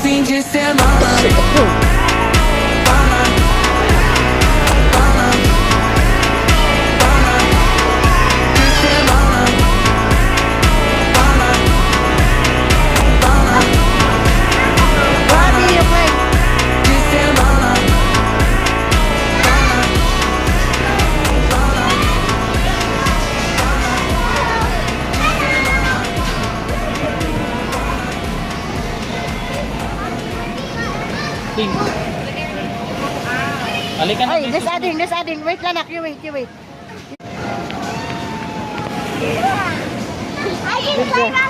fim de semana. Halika na. Ay, there's adding. Wait lang, you wait. I can climb up